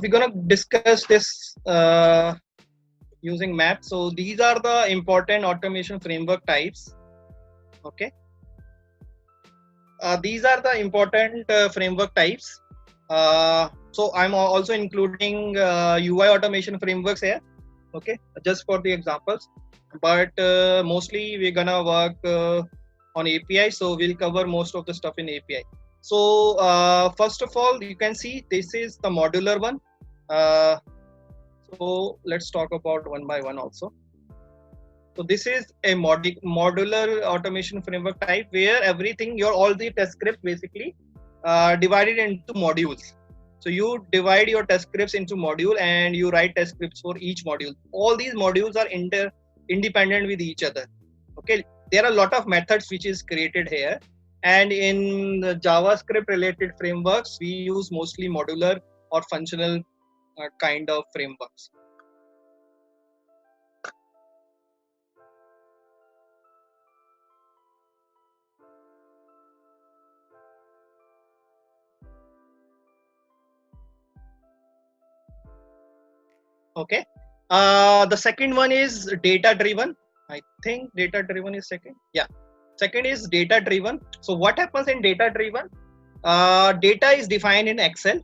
we're gonna discuss this using maps. So these are the important automation framework types. Okay, these are the important framework types. So I'm also including UI automation frameworks here. Okay, just for the examples, but mostly we're gonna work on API. So we'll cover most of the stuff in API. So first of all, you can see this is the modular one. Uh, so let's talk about one by one also. So this is a modular automation framework type where everything, all the test scripts basically divided into modules. So you divide your test scripts into module and you write test scripts for each module. All these modules are independent with each other. Okay, there are a lot of methods which is created here. And in the JavaScript related frameworks, we use mostly modular or functional kind of frameworks. Okay. The second one is data driven. I think data driven is second. Yeah. Second is data driven. So what happens in data driven? Data is defined in Excel,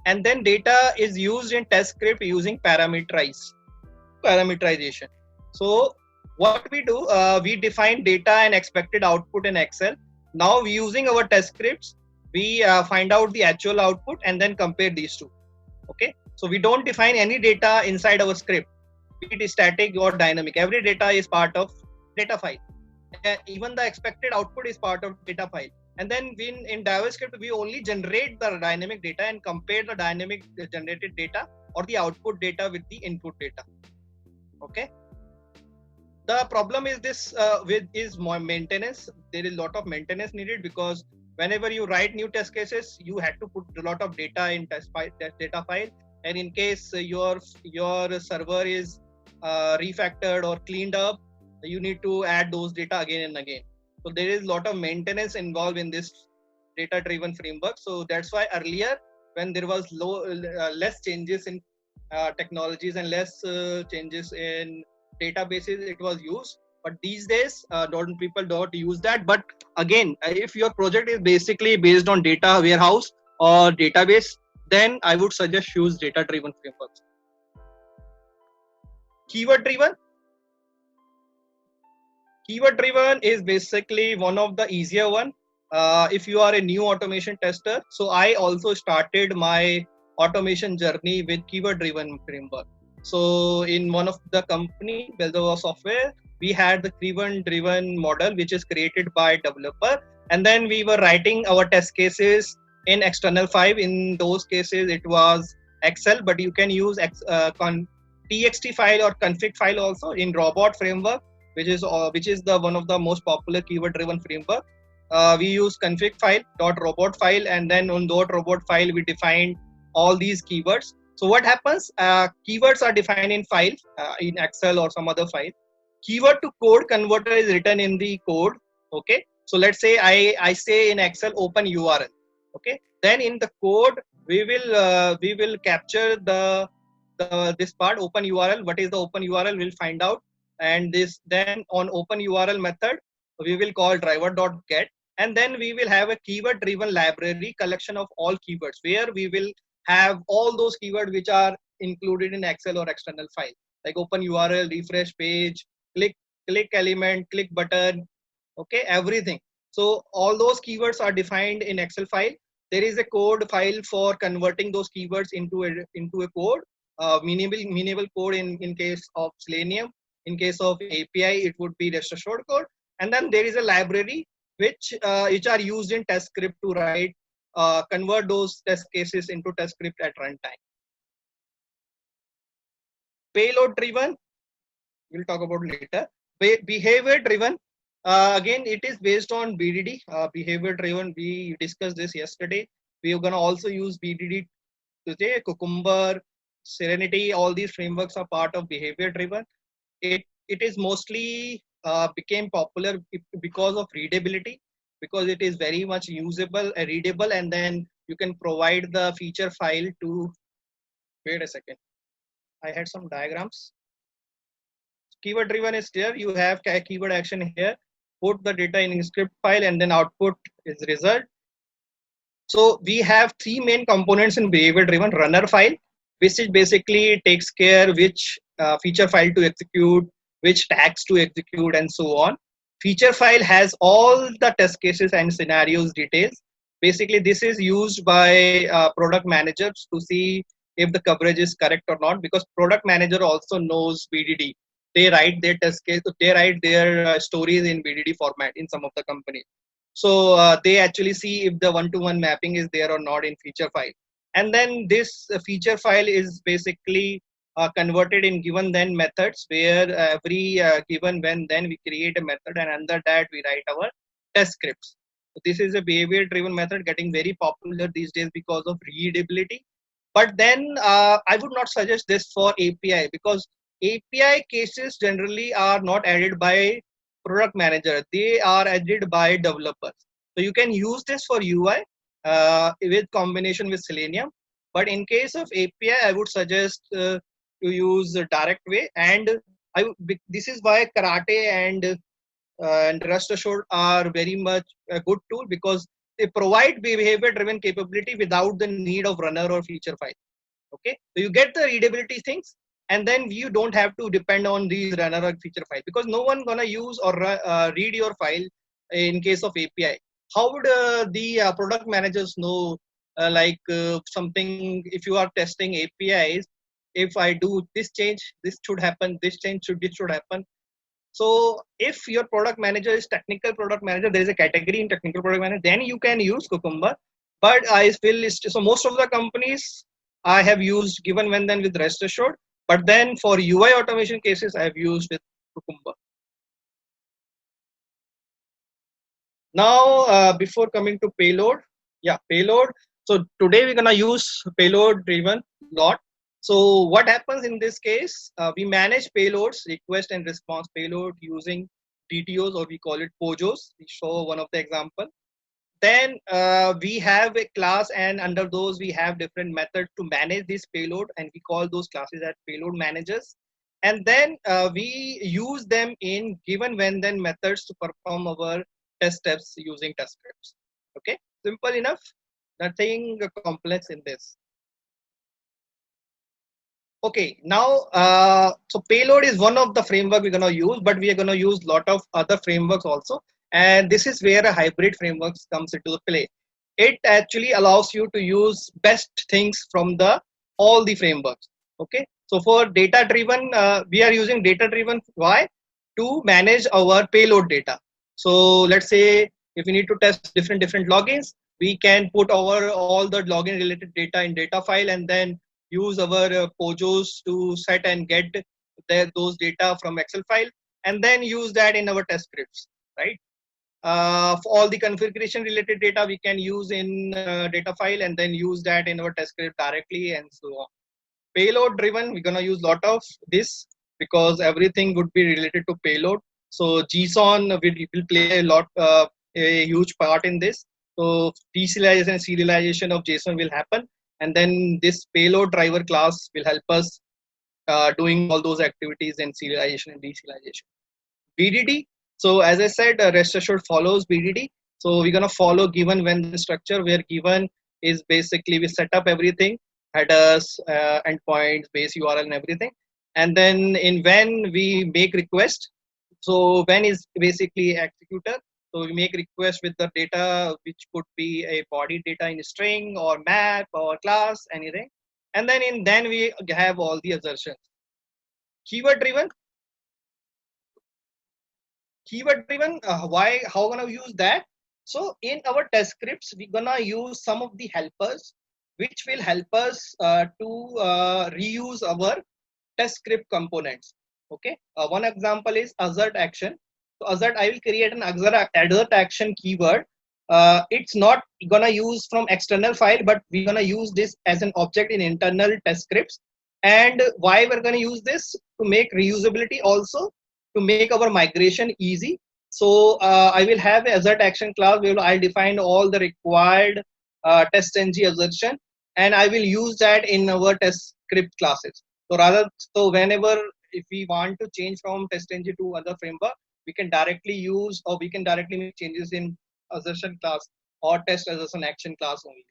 and then data is used in test script using parameterization. So what we do, we define data and expected output in Excel. Now using our test scripts, we find out the actual output and then compare these two. Okay, so we don't define any data inside our script, be it static or dynamic. Every data is part of data file. Even the expected output is part of data file. And then in JavaScript, we only generate the dynamic data and compare the dynamic generated data or the output data with the input data. Okay. The problem is this is more maintenance. There is a lot of maintenance needed because whenever you write new test cases, you had to put a lot of data in test data file. And in case your server is refactored or cleaned up, you need to add those data again and again. So there is a lot of maintenance involved in this data driven framework. So that's why earlier, when there was less changes in technologies and less changes in databases, it was used. But these days, people don't use that. But again, if your project is basically based on data warehouse or database, then I would suggest use data driven frameworks. Keyword driven is basically one of the easier one. If you are a new automation tester, so I also started my automation journey with keyword driven framework. So in one of the company, Beldover Software, we had the keyword driven model which is created by developer, and then we were writing our test cases in external file. In those cases it was Excel, but you can use txt file or config file also in robot framework, which is the one of the most popular keyword driven framework. We use config file .robot file, and then on .robot file we define all these keywords. So what happens, keywords are defined in file in Excel or some other file. Keyword to code converter is written in the code. Okay, so let's say I say in Excel open URL. Okay, then in the code we will capture this part open URL. What is the open URL? We'll find out. And this then on open URL method we will call driver.get, and then we will have a keyword driven library collection of all keywords where we will have all those keywords which are included in Excel or external file, like open URL, refresh page, click element, click button, okay, everything. So all those keywords are defined in Excel file. There is a code file for converting those keywords into a code, meanable code in case of Selenium. In case of API, it would be rest assured code. And then there is a library which are used in test script to write, convert those test cases into test script at runtime. Payload driven, we'll talk about later. Behavior driven, again, it is based on BDD. Behavior driven, we discussed this yesterday. We are going to also use BDD today. Cucumber, Serenity, all these frameworks are part of behavior driven. It is mostly became popular because of readability, because it is very much usable, readable, and then you can provide the feature file to Wait a second. I had some diagrams. Keyword driven is here. You have keyword action here. Put the data in script file and then output is result. So we have three main components in behavior driven: runner file, which is basically takes care which feature file to execute, which tags to execute, and so on. Feature file has all the test cases and scenarios details. Basically, this is used by product managers to see if the coverage is correct or not, because product manager also knows BDD. They write their test case, they write their stories in BDD format in some of the companies. So they actually see if the one-to-one mapping is there or not in feature file. And then this feature file is basically converted in given then methods, where every given when then we create a method, and under that we write our test scripts. So this is a behavior driven method getting very popular these days because of readability. But then I would not suggest this for API, because API cases generally are not added by product manager. They are added by developers. So you can use this for UI with combination with Selenium. But in case of API, I would suggest to use direct way. And this is why Karate and Rest Assured are very much a good tool, because they provide behavior driven capability without the need of runner or feature file. Okay, so you get the readability things, and then you don't have to depend on these runner or feature file, because no one gonna use or read your file in case of API. How would the product managers know something if you are testing APIs? If I do this change, this should happen. This change this should happen. So if your product manager is technical product manager, there is a category in technical product manager, then you can use Cucumber. But I feel so most of the companies I have used given when then with Rest Assured. But then for UI automation cases, I have used with Cucumber. Now, before coming to payload, payload. So today we're gonna use payload driven lot. So what happens in this case? We manage payloads, request and response payload using DTOs, or we call it POJOs. We show one of the example. Then we have a class, and under those we have different methods to manage this payload, and we call those classes as payload managers. And then we use them in given when then methods to perform our test steps using test scripts. Okay, simple enough, nothing complex in this. Okay, now so payload is one of the framework we're going to use, but we are going to use a lot of other frameworks also, and this is where a hybrid frameworks comes into the play. It actually allows you to use best things from the all the frameworks. Okay, so for data driven, we are using data driven. Why? To manage our payload data. So let's say if we need to test different logins, we can put our all the login related data in data file, and then use our POJOs to set and get those data from Excel file, and then use that in our test scripts, right? For all the configuration related data, we can use in data file, and then use that in our test script directly, and so on. Payload driven, we're gonna use a lot of this because everything would be related to payload. So JSON will play a huge part in this. So deserialization and serialization of JSON will happen, and then this payload driver class will help us doing all those activities in serialization and deserialization. BDD. So as I said, Rest Assured follows BDD. So we're gonna follow given when the structure, where given is basically we set up everything, headers, endpoints, base URL, and everything. And then in when we make request. So when is basically executor. So we make request with the data, which could be a body data in string or map or class, anything. And then then we have all the assertions. Keyword driven. Keyword driven, why, how gonna use that? So in our test scripts, we're gonna use some of the helpers, which will help us to reuse our test script components. Okay, one example is assert action. So assert, I will create an assert action keyword. It's not gonna use from external file, but we're gonna use this as an object in internal test scripts. And why we're gonna use this? To make reusability, also to make our migration easy. So I will have a assert action class where I'll define all the required test ng assertion, and I will use that in our test script classes. So whenever if we want to change from TestNG to other framework, we can directly use or we can directly make changes in assertion class or test assertion action class only.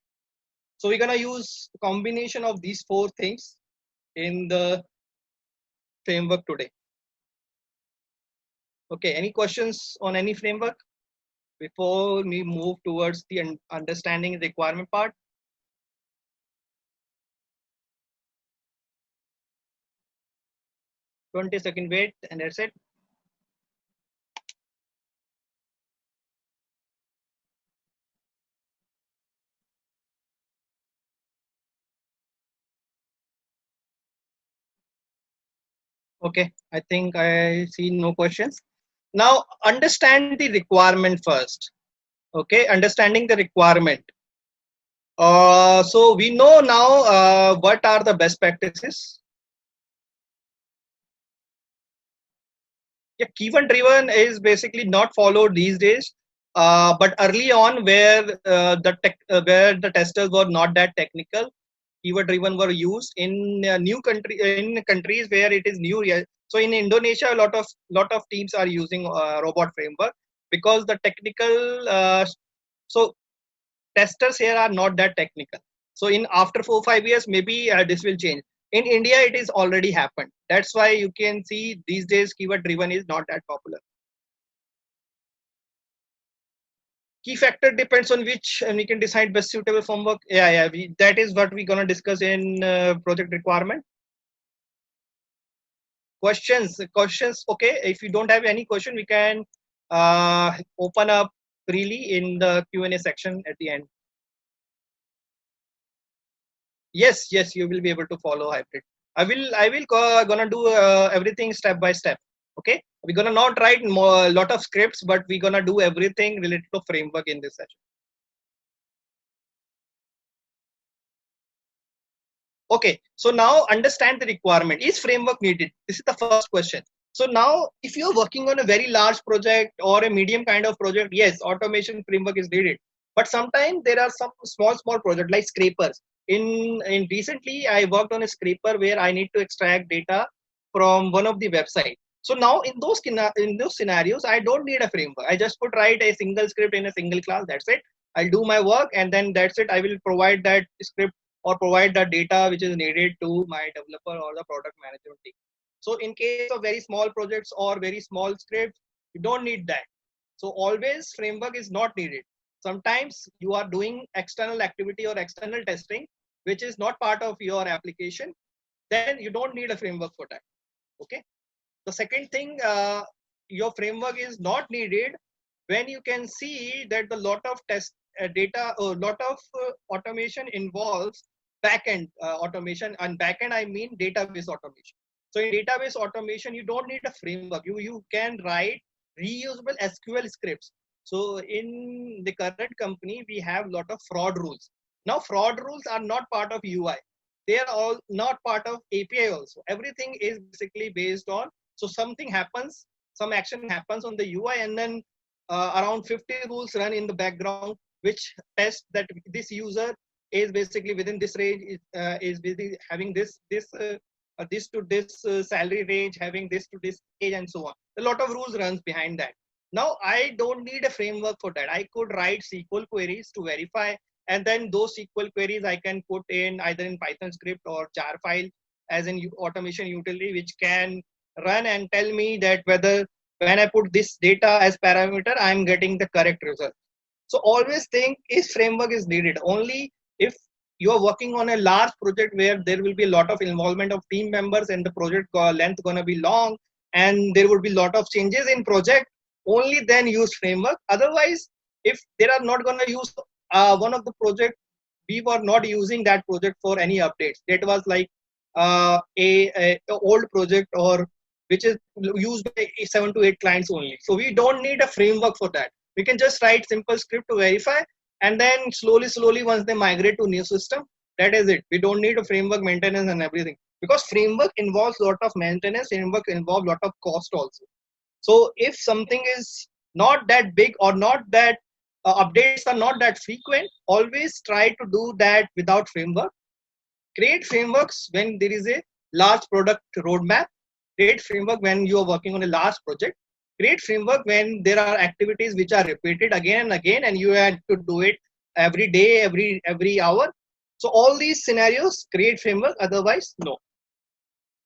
So we're gonna use a combination of these four things in the framework today. Okay, any questions on any framework before we move towards the understanding requirement part? 20-second wait, and that's it. Okay, I think I see no questions. Now understand the requirement first. Okay, understanding the requirement. So we know now what are the best practices. Yeah, keyword driven is basically not followed these days, but early on where the testers were not that technical, keyword driven were used in in countries where it is new. So in Indonesia, a lot of teams are using robot framework because the technical so testers here are not that technical. So in after 4-5 years, maybe this will change. In India, it is already happened. That's why you can see these days keyword driven is not that popular. Key factor depends on which, and we can decide best suitable framework. Yeah. That is what we're gonna discuss in project requirement. Questions. Okay, if you don't have any question, we can open up freely in the Q&A section at the end. Yes, you will be able to follow hybrid. I will gonna do everything step by step. Okay, we're gonna not write more lot of scripts, but we're gonna do everything related to framework in this session. Okay, so now understand the requirement. Is framework needed? This is the first question. So now, if you're working on a very large project or a medium kind of project, yes, automation framework is needed. But sometimes there are some small projects like scrapers. In recently, I worked on a scraper where I need to extract data from one of the website. So now in those scenarios, I don't need a framework. I just could write a single script in a single class. That's it. I'll do my work, and then that's it. I will provide that script or provide the data which is needed to my developer or the product management team. So in case of very small projects or very small scripts, you don't need that. So always framework is not needed. Sometimes you are doing external activity or external testing, which is not part of your application. Then you don't need a framework for that. Okay. The second thing, your framework is not needed when you can see that the lot of test data or lot of automation involves backend automation, and backend I mean database automation. So in database automation, you don't need a framework. You can write reusable SQL scripts. So in the current company, we have a lot of fraud rules. Now fraud rules are not part of UI. They are all not part of API also. Everything is basically based on, so something happens, some action happens on the UI, and then around 50 rules run in the background, which test that this user is basically within this range, is basically having this to this salary range, having this to this age, and so on. A lot of rules runs behind that. Now I don't need a framework for that. I could write SQL queries to verify, and then those SQL queries I can put in either in Python script or jar file as an automation utility, which can run and tell me that whether when I put this data as parameter, I'm getting the correct result. So always think is framework is needed only if you are working on a large project where there will be a lot of involvement of team members and the project length gonna be long and there would be a lot of changes in project. Only then use framework. Otherwise, if they are not gonna use one of the project, we were not using that project for any updates. That was like a old project or which is used by 7 to 8 clients only. So we don't need a framework for that. We can just write simple script to verify, and then slowly once they migrate to new system, that is it. We don't need a framework maintenance and everything, because framework involves a lot of maintenance, framework involves a lot of cost also. So if something is not that big or not that updates are not that frequent, always try to do that without framework. Create frameworks when there is a large product roadmap. Create framework when you are working on a large project. Create framework when there are activities which are repeated again and again, and you have to do it every day, every hour. So all these scenarios, create framework. Otherwise, no.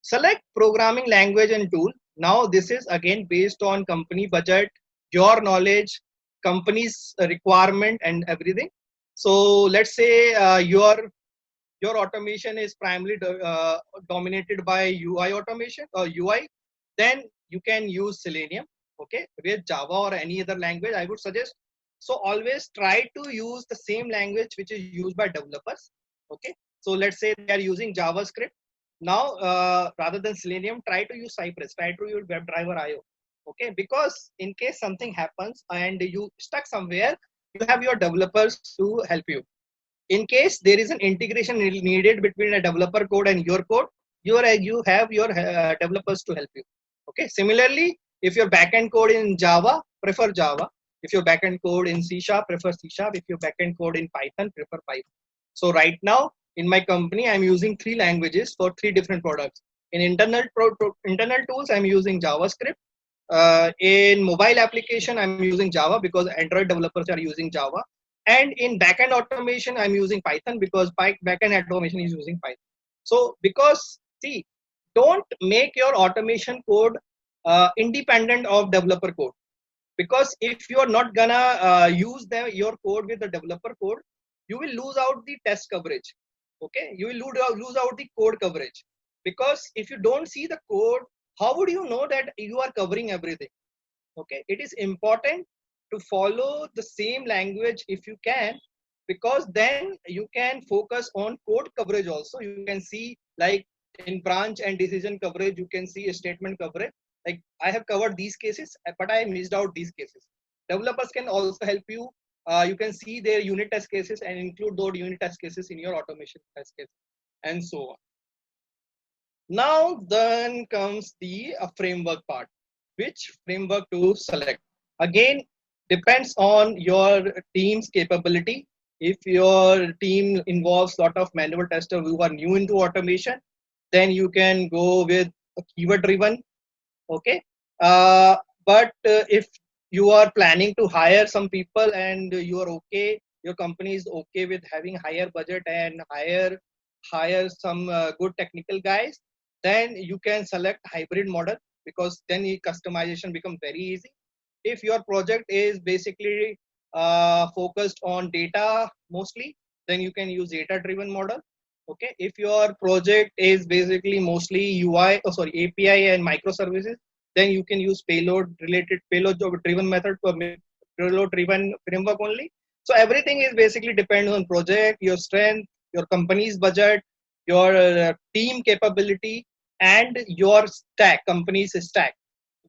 Select programming language and tool. Now this is again based on company budget, your knowledge, company's requirement, and everything. So let's say your automation is primarily dominated by UI automation or UI, then you can use Selenium. Okay, with Java or any other language, I would suggest. So always try to use the same language which is used by developers. Okay, so let's say they are using JavaScript. Now, rather than Selenium, try to use Cypress. Try to use WebDriver IO. Okay, because in case something happens and you stuck somewhere, you have your developers to help you. In case there is an integration needed between a developer code and your code, you have your developers to help you. Okay, similarly, if your backend code in Java, prefer Java. If your backend code in C Sharp, prefer C Sharp. If your backend code in Python, prefer Python. So right now in my company, I'm using 3 languages for 3 different products. In internal tools, I'm using JavaScript. In mobile application, I'm using Java because Android developers are using Java. And in backend automation, I'm using Python because backend automation is using Python. So because see, don't make your automation code independent of developer code, because if you are not gonna use your code with the developer code, you will lose out the test coverage. Okay, you will lose out the code coverage, because if you don't see the code, how would you know that you are covering everything? Okay, it is important to follow the same language if you can, because then you can focus on code coverage also. You can see, like in branch and decision coverage, you can see a statement coverage. Like I have covered these cases, but I missed out these cases. Developers can also help you. You can see their unit test cases and include those unit test cases in your automation test case, and so on. Now then comes the framework part. Which framework to select? Again, depends on your team's capability. If your team involves a lot of manual testers who are new into automation, then you can go with a keyword driven. Okay. But if you are planning to hire some people and you are okay, your company is okay with having higher budget and hire some good technical guys, then you can select hybrid model, because then the customization becomes very easy. If your project is basically focused on data mostly, then you can use data driven model. Okay, if your project is basically mostly UI, API and microservices, then you can use payload driven method for payload driven framework only. So everything is basically depends on project, your strength, your company's budget, your team capability, and your stack, company's stack,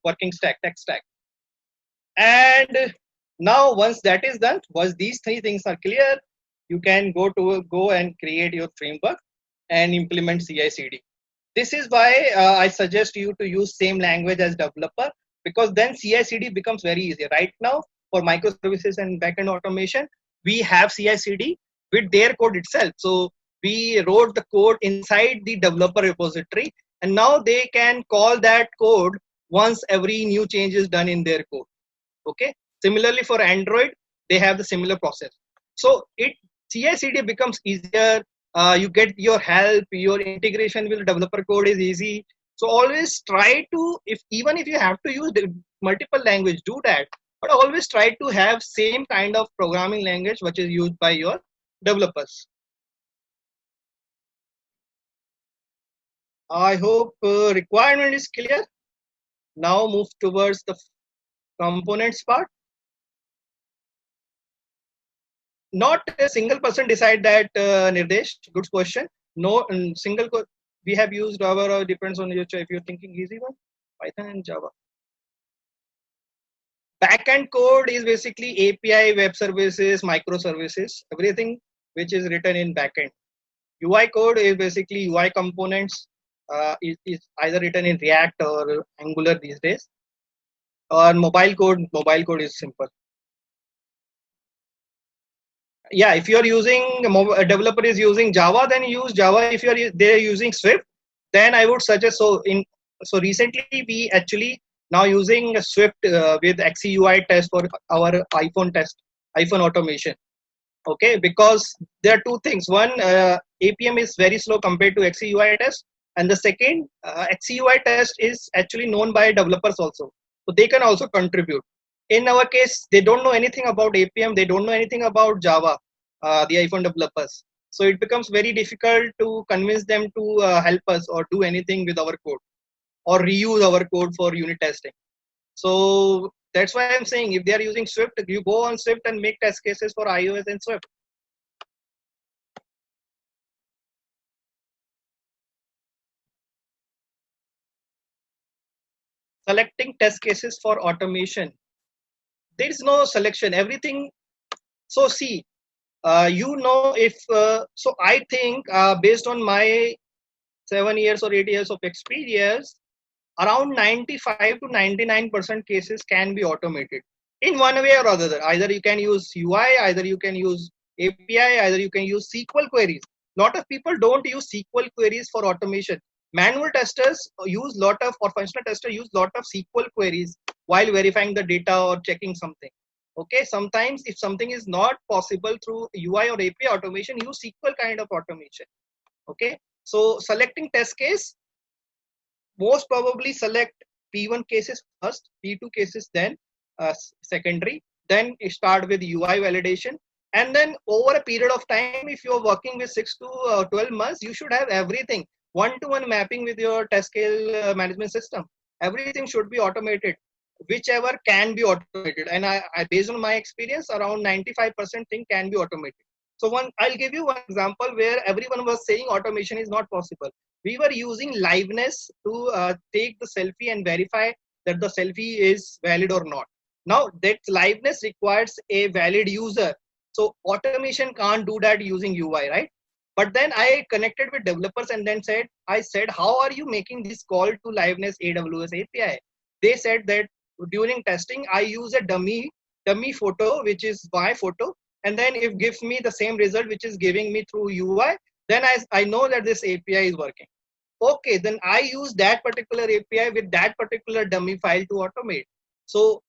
working stack, tech stack. And now once that is done, once these 3 things are clear, you can go and create your framework and implement CI/CD. This is why I suggest you to use same language as developer, because then CI/CD becomes very easy. Right now, for microservices and backend automation, we have CI/CD with their code itself. So we wrote the code inside the developer repository, and now they can call that code once every new change is done in their code. Okay. Similarly, for Android, they have the similar process. So CI/CD becomes easier. You get your help. Your integration with developer code is easy. So always try to, even if you have to use multiple language, do that. But always try to have same kind of programming language which is used by your developers. I hope requirement is clear. Now move towards the components part. Not a single person decide that, Nirdesh. Good question. No single. We have used our depends on your choice. If you're thinking easy one, Python and Java. Backend code is basically API, web services, microservices, everything which is written in backend. UI code is basically UI components. Is either written in React or Angular these days. Or mobile code is simple. Yeah, if you are using a developer is using Java, then use Java. If you are they're using Swift, then I would suggest. So recently we actually now using Swift with XCUI test for our iPhone test, iPhone automation. Okay, because there are two things. One, APM is very slow compared to XCUI test, and the second, XCUI test is actually known by developers also, so they can also contribute. In our case, they don't know anything about APM, they don't know anything about Java, the iPhone developers, so it becomes very difficult to convince them to help us or do anything with our code or reuse our code for unit testing. So that's why I'm saying, if they are using Swift, you go on Swift and make test cases for iOS and Swift. Selecting test cases for automation, there is no selection, everything. So see, if so I think, based on my 7 years or 8 years of experience, around 95 to 99% cases can be automated in one way or other. Either you can use UI, either you can use API, either you can use SQL queries. Lot of people don't use SQL queries for automation. Manual testers use lot of, or functional testers use lot of SQL queries while verifying the data or checking something. Okay, sometimes if something is not possible through UI or API automation, use SQL kind of automation. Okay, so selecting test case, most probably select P1 cases first, P2 cases then secondary, then start with UI validation. And then over a period of time, if you're working with 6 to 12 months, you should have everything one-to-one mapping with your test scale management system. Everything should be automated, whichever can be automated. And based on my experience, around 95% thing can be automated. So I'll give you one example where everyone was saying automation is not possible. We were using liveness to take the selfie and verify that the selfie is valid or not. Now that liveness requires a valid user, so automation can't do that using UI, right? But then I connected with developers and then I said, how are you making this call to liveness AWS API? They said that during testing I use a dummy photo, which is my photo, and then it gives me the same result which is giving me through UI. Then I know that this API is working. Okay, then I use that particular API with that particular dummy file to automate. So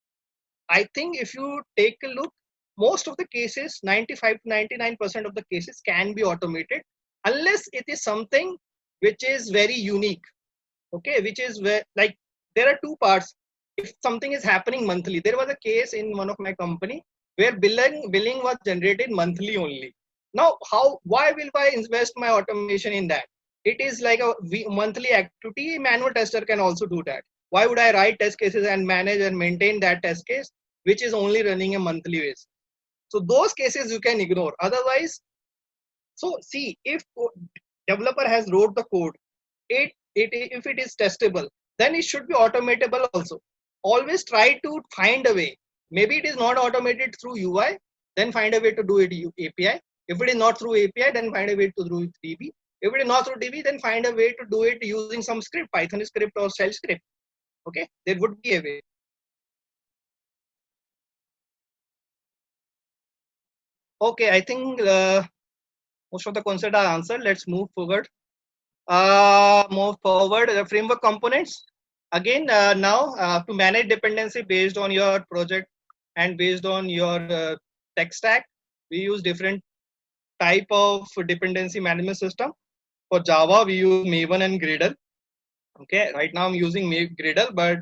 I think if you take a look, most of the cases, 95 to 99% of the cases can be automated, unless it is something which is very unique. Okay, which is where, like, there are two parts. If something is happening monthly, there was a case in one of my company where billing was generated monthly only. Now, why will I invest my automation in that? It is like a monthly activity. Manual tester can also do that. Why would I write test cases and manage and maintain that test case, which is only running a monthly base? So those cases you can ignore. Otherwise, so see, if developer has wrote the code, if it is testable, then it should be automatable also. Always try to find a way. Maybe it is not automated through UI, then find a way to do it API. If it is not through API, then find a way to do it DB. If it is not through DB, then find a way to do it using some script, Python script or shell script. Okay, there would be a way. Okay, I think most of the concepts are answered. Let's move forward. Move forward, the framework components. Again, now to manage dependency based on your project and based on your tech stack, we use different type of dependency management system. For Java, we use Maven and Gradle. Okay, right now I'm using Gradle, but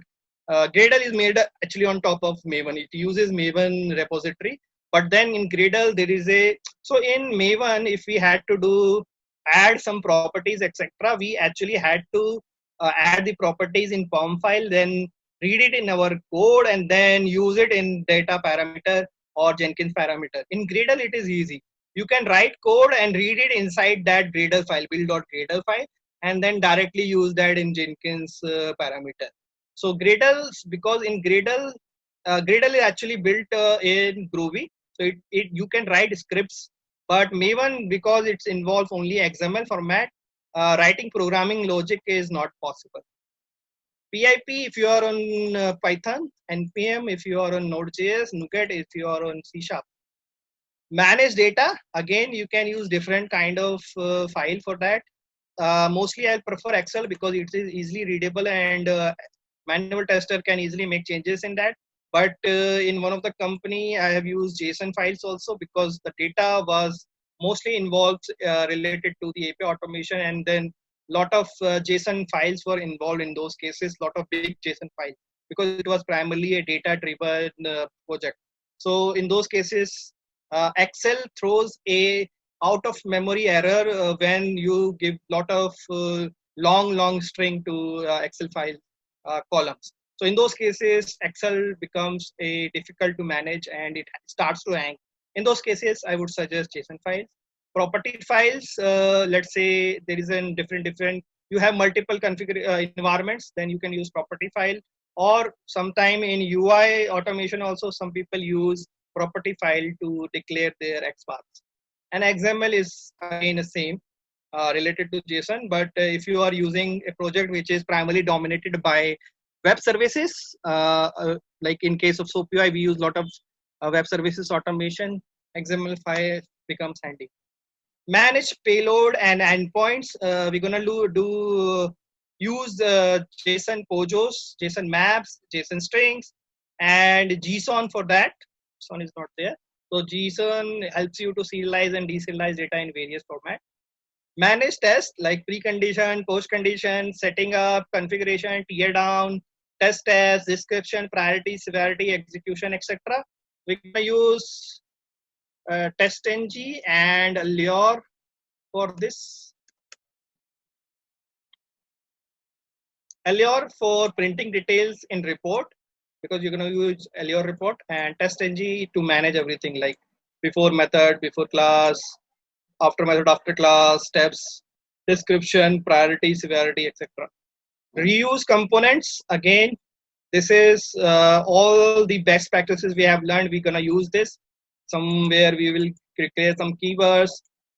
Gradle is made actually on top of Maven. It uses Maven repository, but then in Gradle there is so in Maven, if we had to add some properties, etc., we actually had to add the properties in POM file, then read it in our code, and then use it in data parameter or Jenkins parameter. In Gradle, it is easy. You can write code and read it inside that Gradle file, build.gradle file, and then directly use that in Jenkins parameter. So Gradle, because in Gradle, Gradle is actually built in Groovy, so you can write scripts. But Maven, because it's involves only XML format, writing programming logic is not possible. PIP if you are on Python, NPM if you are on Node.js, NuGet if you are on C#. Manage data. Again, you can use different kind of file for that. Mostly I prefer Excel because it is easily readable and manual tester can easily make changes in that. But in one of the company, I have used JSON files also because the data was mostly involved related to the API automation, and then lot of JSON files were involved in those cases, lot of big JSON files because it was primarily a data driven project. So in those cases, Excel throws a out of memory error when you give lot of long string to Excel file columns. So in those cases, Excel becomes a difficult to manage and it starts to hang. In those cases, I would suggest JSON files. Property files, let's say there is a different, you have multiple environments, then you can use property file, or sometime in UI automation also, some people use property file to declare their XPaths. And XML is again the same, related to JSON. But if you are using a project which is primarily dominated by web services, like in case of SoapUI, we use a lot of web services automation. XML file becomes handy. Manage payload and endpoints. We're gonna use JSON POJOs, JSON maps, JSON strings, and JSON for that. JSON is not there. So JSON helps you to serialize and deserialize data in various formats. Manage tests like precondition, post-condition, setting up, configuration, tear down, test, description, priority, severity, execution, etc. We can use TestNG and Allure for this. Allure for printing details in report, because you're going to use Allure report, and TestNG to manage everything like before method, before class, after method, after class, steps, description, priority, severity, etc. Reuse components. Again, this is all the best practices we have learned. We're going to use this. Somewhere we will create some keywords.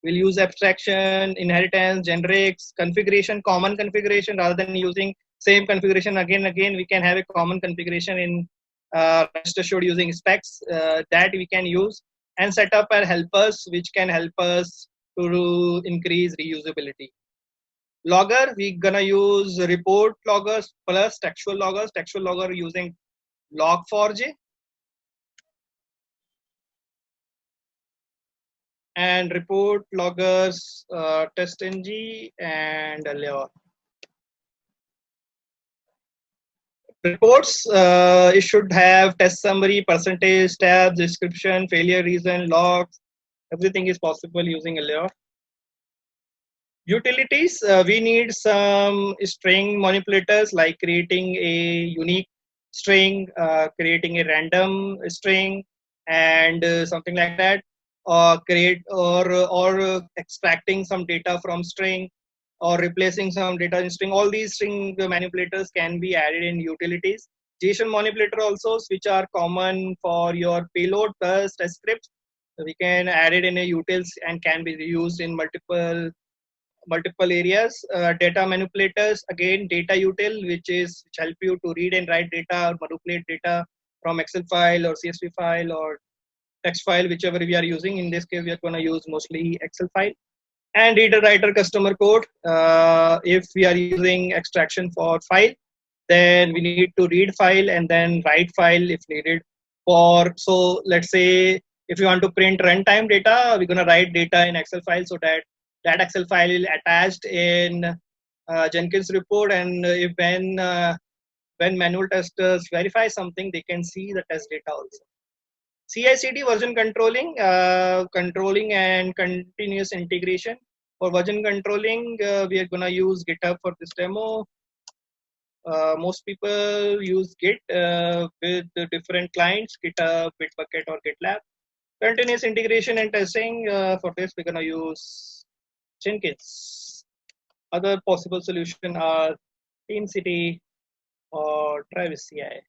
We'll use abstraction, inheritance, generics, configuration, common configuration, rather than using same configuration again and again. We can have a common configuration in rest assured using specs that we can use, and set up our helpers which can help us to increase reusability. Logger, we're gonna use report loggers plus textual loggers. Textual logger using Log4j, and report loggers TestNG and Allure. Reports, it should have test summary, percentage, tabs, description, failure reason, logs. Everything is possible using Allure. Utilities, we need some string manipulators like creating a unique string, creating a random string, and something like that, or create or extracting some data from string, or replacing some data in string. All these string manipulators can be added in utilities. JSON manipulator also, which are common for your payload plus test scripts. So we can add it in a utils and can be used in multiple areas. Data manipulators, again data util, which help you to read and write data or manipulate data from Excel file or CSV file or text file, whichever we are using. In this case, we are going to use mostly Excel file. And reader writer customer code. If we are using extraction for file, then we need to read file and then write file if needed. So let's say if you want to print runtime data, we're going to write data in Excel file, so that Excel file is attached in Jenkins report, and if when manual testers verify something, they can see the test data also. CI/CD version controlling and continuous integration. For version controlling, we are gonna use GitHub for this demo. Most people use Git with the different clients, GitHub, Bitbucket, or GitLab. Continuous integration and testing, for this we're gonna use Jenkins. Other possible solution are TeamCity or Travis CI.